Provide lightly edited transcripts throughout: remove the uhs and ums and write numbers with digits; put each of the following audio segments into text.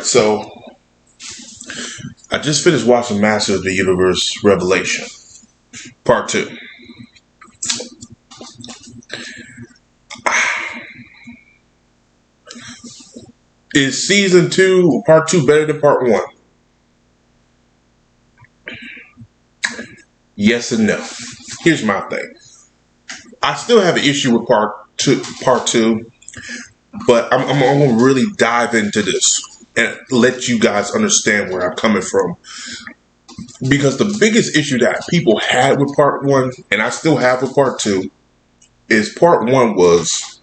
Alright, so I just finished watching Master of the Universe Revelation, Part 2. Is Season 2, Part 2 better than Part 1? Yes and no. Here's my thing. I still have an issue with Part 2, but I'm going to really dive into this and let you guys understand where I'm coming from. Because the biggest issue that people had with Part 1, and I still have with Part 2, is Part 1 was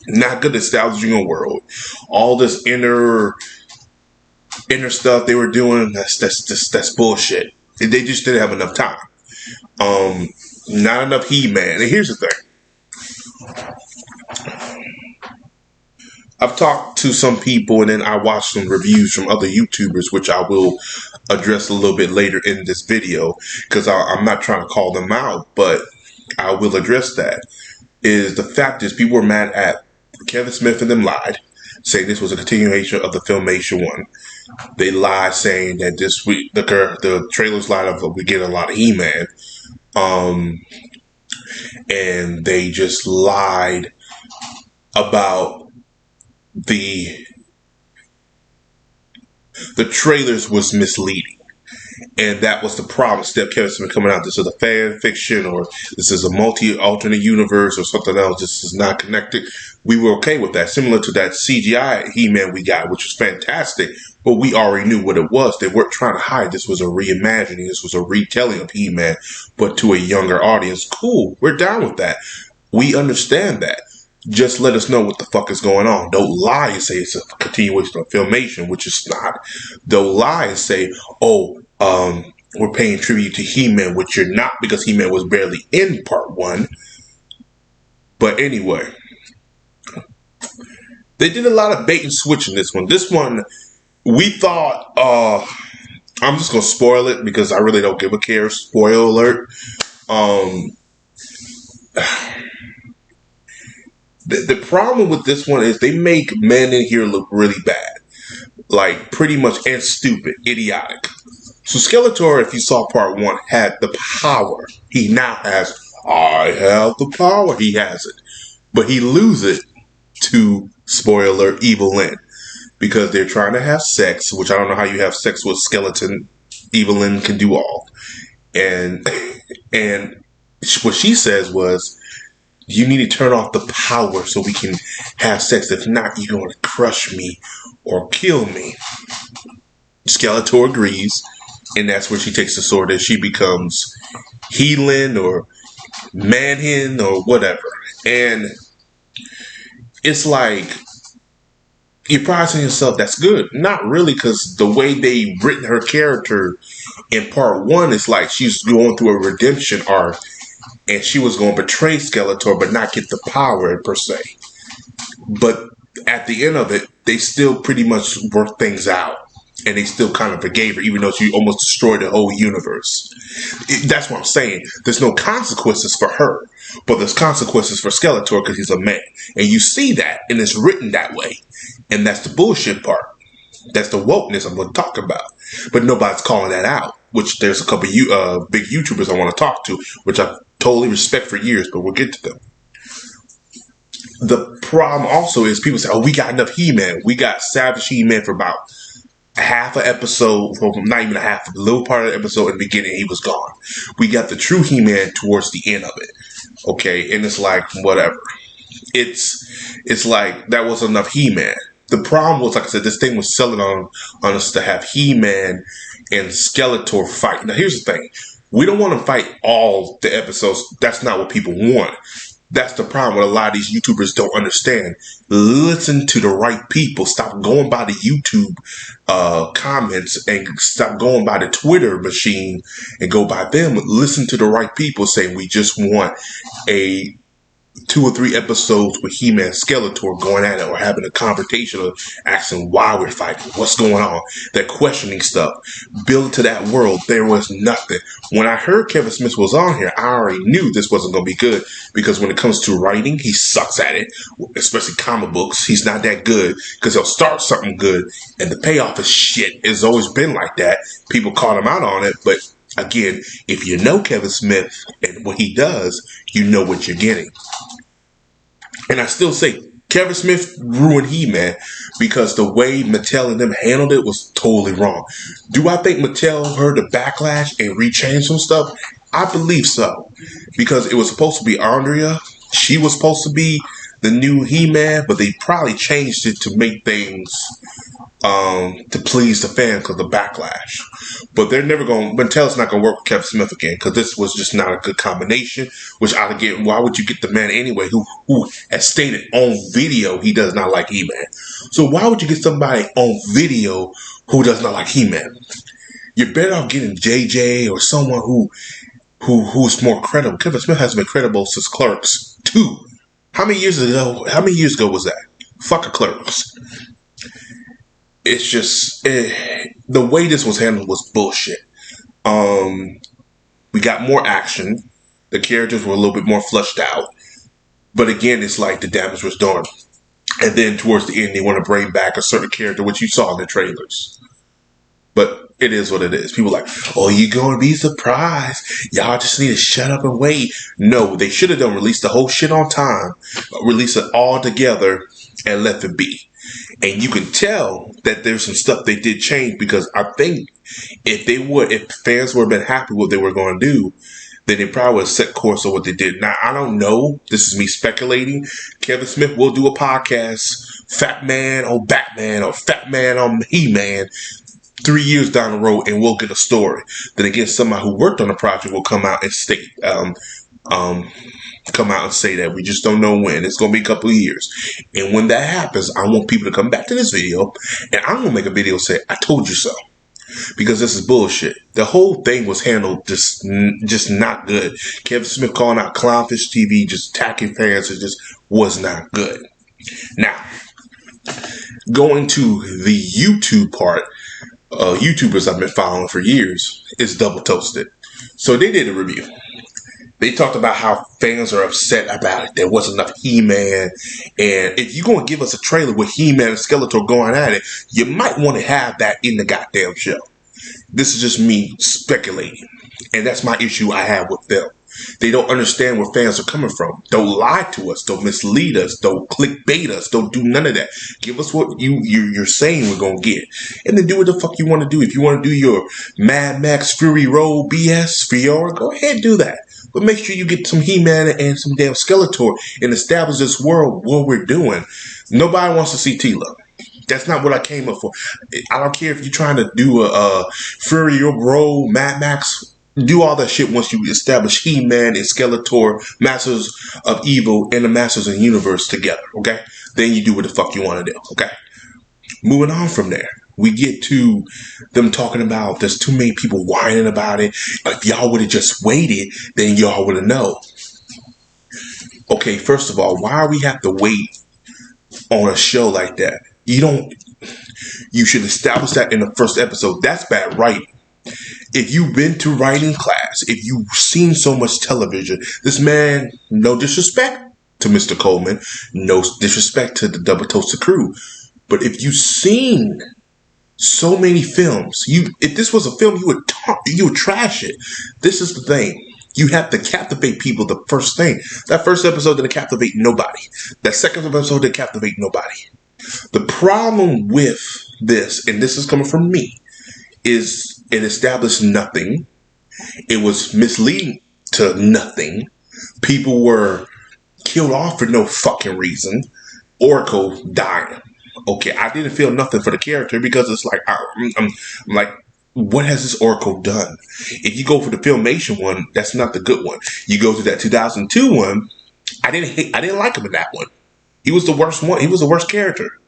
not good establishing a world. All this inner stuff they were doing, that's bullshit. They just didn't have enough time. Not enough He-Man. And here's the thing. I've talked to some people, and then I watched some reviews from other YouTubers, which I will address a little bit later in this video, because I'm not trying to call them out, but I will address that. Is the fact is people were mad at Kevin Smith and them lied, saying this was a continuation of the Filmation one. They lied saying that this week the trailers lied of we get a lot of He-Man, and they just lied about the trailers was misleading, and that was the problem. Instead of Kevin Smith coming out, this is a fan fiction, or this is a alternate universe, or something else. This is not connected. We were okay with that. Similar to that CGI He-Man we got, which was fantastic, but we already knew what it was. They weren't trying to hide. This was a reimagining. This was a retelling of He-Man, but to a younger audience. Cool. We're down with that. We understand that. Just let us know what the fuck is going on. Don't lie and say it's a continuation of Filmation, which is not. Don't lie and say, we're paying tribute to He-Man, which you're not, because He-Man was barely in Part 1. But anyway, they did a lot of bait and switch in this one. This one, we thought, I'm just going to spoil it because I really don't give a care. Spoiler alert. The problem with this one is they make men in here look really bad. Like, pretty much, and stupid, idiotic. So Skeletor, if you saw Part 1, had the power. He now has, I have the power. He has it. But he loses it to, spoiler, Evil Lyn. Because they're trying to have sex, which I don't know how you have sex with skeleton. Evil Lyn can do all. And what she says was, you need to turn off the power so we can have sex. If not, you're going to crush me or kill me. Skeletor agrees, and that's where she takes the sword and she becomes He-Lyn or Man-Hin or whatever. And it's like, you're probably saying to yourself, that's good. Not really, because the way they written her character in Part 1 is like she's going through a redemption arc. And she was going to betray Skeletor, but not get the power, per se. But at the end of it, they still pretty much worked things out. And they still kind of forgave her, even though she almost destroyed the whole universe. That's what I'm saying. There's no consequences for her. But there's consequences for Skeletor because he's a man. And you see that, and it's written that way. And that's the bullshit part. That's the wokeness I'm going to talk about. But nobody's calling that out. Which there's a couple of big YouTubers I want to talk to, which I've totally respect for years, but we'll get to them. The problem also is people say, we got enough He-Man. We got Savage He-Man for about half an episode, well, not even a half, a little part of the episode. In the beginning, he was gone. We got the true He-Man towards the end of it. Okay, and it's like, whatever. It's like, that was enough He-Man. The problem was, like I said, this thing was selling on us to have He-Man and Skeletor fight. Now, here's the thing. We don't want to fight all the episodes. That's not what people want. That's the problem with a lot of these YouTubers don't understand. Listen to the right people. Stop going by the YouTube comments and stop going by the Twitter machine and go by them. Listen to the right people saying we just want a 2 or 3 episodes with He-Man and Skeletor going at it or having a confrontation or asking why we're fighting, what's going on, that questioning stuff, build to that world. There was nothing. When I heard Kevin Smith was on here, I already knew this wasn't going to be good because when it comes to writing, he sucks at it, especially comic books. He's not that good because he'll start something good and the payoff is shit. It's always been like that. People call him out on it, but again, if you know Kevin Smith and what he does, you know what you're getting. And I still say Kevin Smith ruined He-Man because the way Mattel and them handled it was totally wrong. Do I think Mattel heard the backlash and rechanged some stuff? I believe so. Because it was supposed to be Andrea. She was supposed to be the new He-Man, but they probably changed it to make things to please the fans because of the backlash. But they're never going. Mattel's not going to work with Kevin Smith again because this was just not a good combination. Which I get. Why would you get the man anyway who has stated on video he does not like He-Man? So why would you get somebody on video who does not like He-Man? You're better off getting JJ or someone who's more credible. Kevin Smith has been credible since Clerks 2. How many years ago was that? Fuck a Clerks. It's just the way this was handled was bullshit. We got more action. The characters were a little bit more fleshed out. But again, it's like the damage was done. And then towards the end, they want to bring back a certain character, which you saw in the trailers. But it is what it is. People are like, oh, you're going to be surprised. Y'all just need to shut up and wait. No, they should have released the whole shit on time. Release it all together and left it be. And you can tell that there's some stuff they did change because I think if fans would have been happy with what they were going to do, then they probably would have set course on what they did. Now, I don't know. This is me speculating. Kevin Smith will do a podcast, Fat Man on Batman or Fat Man on He-Man, 3 years down the road, and we'll get a story. Then again, somebody who worked on the project will come out and state, come out and say that we just don't know when. It's going to be a couple of years. And when that happens, I want people to come back to this video and I'm going to make a video say, I told you so. Because this is bullshit. The whole thing was handled just not good. Kevin Smith calling out Clownfish TV, just attacking fans, it just was not good. Now, going to the YouTube part, YouTubers I've been following for years is Double Toasted. So they did a review. They talked about how fans are upset about it. There wasn't enough He-Man. And if you're going to give us a trailer with He-Man and Skeletor going at it, you might want to have that in the goddamn show. This is just me speculating. And that's my issue I have with them. They don't understand where fans are coming from. Don't lie to us. Don't mislead us. Don't clickbait us. Don't do none of that. Give us what you're saying we're going to get. And then do what the fuck you want to do. If you want to do your Mad Max Fury Road BS for your, go ahead, do that. But make sure you get some He-Man and some damn Skeletor and establish this world, what we're doing. Nobody wants to see Tila. That's not what I came up for. I don't care if you're trying to do a Fury Road, Mad Max. Do all that shit once you establish He-Man and Skeletor, Masters of Evil, and the Masters of the Universe together, okay? Then you do what the fuck you want to do, okay? Moving on from there. We get to them talking about there's too many people whining about it. If y'all would have just waited, then y'all would have known. Okay, first of all, why we have to wait on a show like that? You should establish that in the first episode. That's bad writing. If you've been to writing class, if you've seen so much television, this man, no disrespect to Mr. Coleman, no disrespect to the Double Toasted crew, but if you've seen so many films, if this was a film, you would trash it. This is the thing. You have to captivate people the first thing. That first episode didn't captivate nobody. That second episode didn't captivate nobody. The problem with this, and this is coming from me, is it established nothing. It was misleading to nothing. People were killed off for no fucking reason. Oracle died. Okay, I didn't feel nothing for the character because it's like, I'm like, what has this Oracle done? If you go for the Filmation one, that's not the good one. You go to that 2002 one, I didn't like him in that one. He was the worst one. He was the worst character.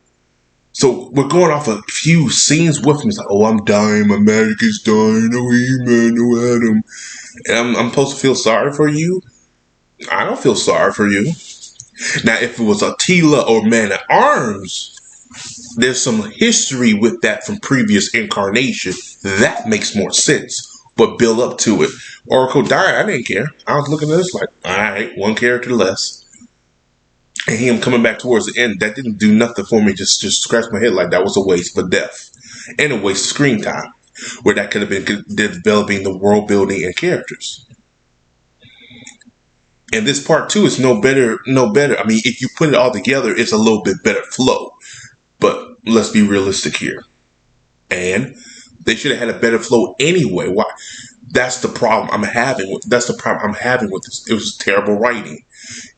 So we're going off a few scenes with him. It's like, oh, I'm dying. My magic is dying. No He-Man, no Adam. And I'm supposed to feel sorry for you? I don't feel sorry for you. Now, if it was Attila or Man at Arms, there's some history with that from previous incarnation. That makes more sense. But build up to it. Oracle died. I didn't care. I was looking at this like, all right, one character less. And him coming back towards the end, that didn't do nothing for me. Just scratch my head like that was a waste of death and a waste of screen time, where that could have been developing the world building and characters. And this part two is no better. I mean, if you put it all together, it's a little bit better flow. But let's be realistic here. And they should have had a better flow anyway. Why? That's the problem I'm having with. That's the problem I'm having with this. It was terrible writing.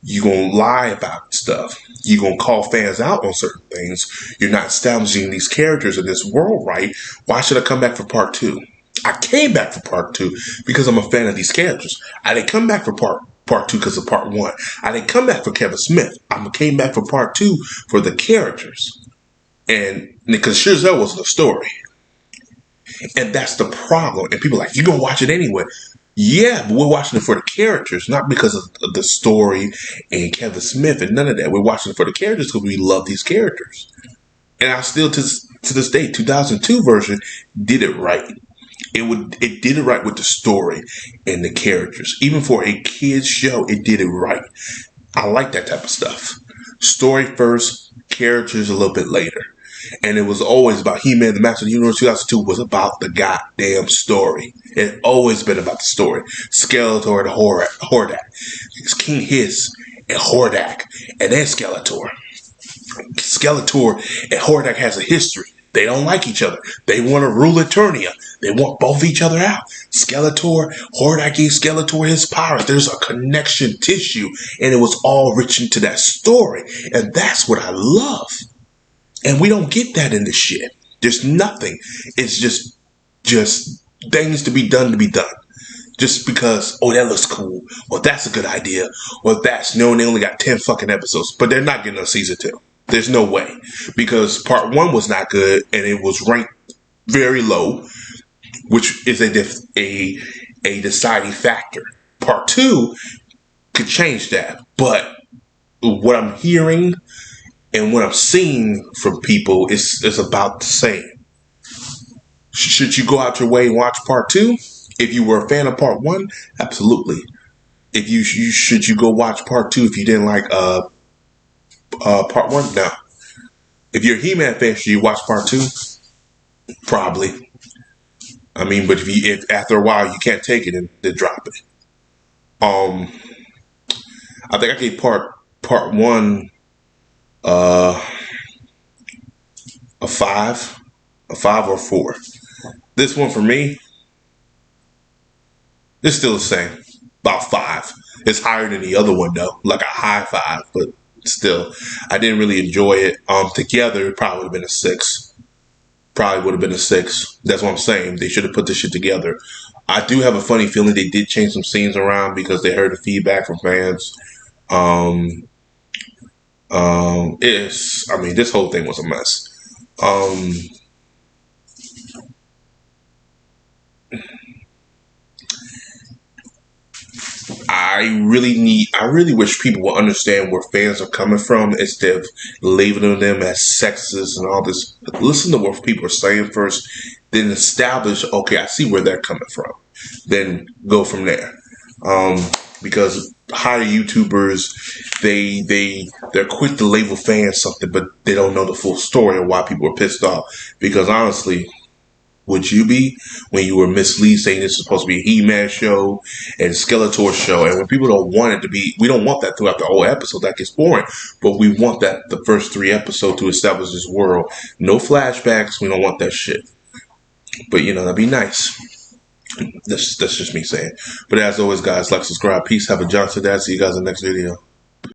You're gonna lie about stuff. You're gonna call fans out on certain things. You're not establishing these characters in this world right. Why should I come back for part two? I came back for part two because I'm a fan of these characters. I didn't come back for part two because of part one. I didn't come back for Kevin Smith. I came back for part two for the characters. And because sure as hell wasn't a story. And that's the problem. And people are like, you're going to watch it anyway. Yeah, but we're watching it for the characters, not because of the story and Kevin Smith and none of that. We're watching it for the characters because we love these characters. And I still, to this day, 2002 version did it right. It did it right with the story and the characters. Even for a kid's show, it did it right. I like that type of stuff. Story first, characters a little bit later. And it was always about He-Man, the Master of the Universe. 2002 was about the goddamn story. It always been about the story. Skeletor and Hordak. It's King Hiss and Hordak. And then Skeletor. Skeletor and Hordak has a history. They don't like each other. They want to rule Eternia. They want both each other out. Hordak gave Skeletor his powers. There's a connection tissue. And it was all rich into that story. And that's what I love. And we don't get that in this shit. There's nothing. It's just things to be done. Just because, oh, that looks cool. Or that's a good idea. Or that's, no, they only got 10 fucking episodes. But they're not getting a season 2. There's no way. Because part 1 was not good. And it was ranked very low. Which is a deciding factor. Part 2 could change that. But what I'm hearing and what I'm seeing from people is about the same. Should you go out your way and watch part 2? If you were a fan of part 1, absolutely. If should you go watch part 2 if you didn't like part 1? No. If you're a He-Man fan, should you watch part 2? Probably. I mean, but if after a while you can't take it, then drop it. I think I gave part 1 a 5 or 4. This one for me, it's still the same, about 5. It's higher than the other one though, like a high 5, but still, I didn't really enjoy it. Together, it probably would have been a 6. Probably would have been a 6. That's what I'm saying. They should have put this shit together. I do have a funny feeling they did change some scenes around because they heard the feedback from fans. This whole thing was a mess. I really wish people would understand where fans are coming from instead of labeling them as sexist and all this. Listen to what people are saying first, then establish, okay, I see where they're coming from. Then go from there. Because higher YouTubers, they're quick to label fans something, but they don't know the full story of why people are pissed off. Because honestly, would you be when you were mislead saying this is supposed to be a He-Man show and Skeletor show? And when people don't want it to be, we don't want that throughout the whole episode. That gets boring. But we want that the first 3 episodes to establish this world. No flashbacks. We don't want that shit. But that'd be nice. That's just me saying. But as always, guys, like, subscribe, peace, have a Johnson. Dad. See you guys in the next video.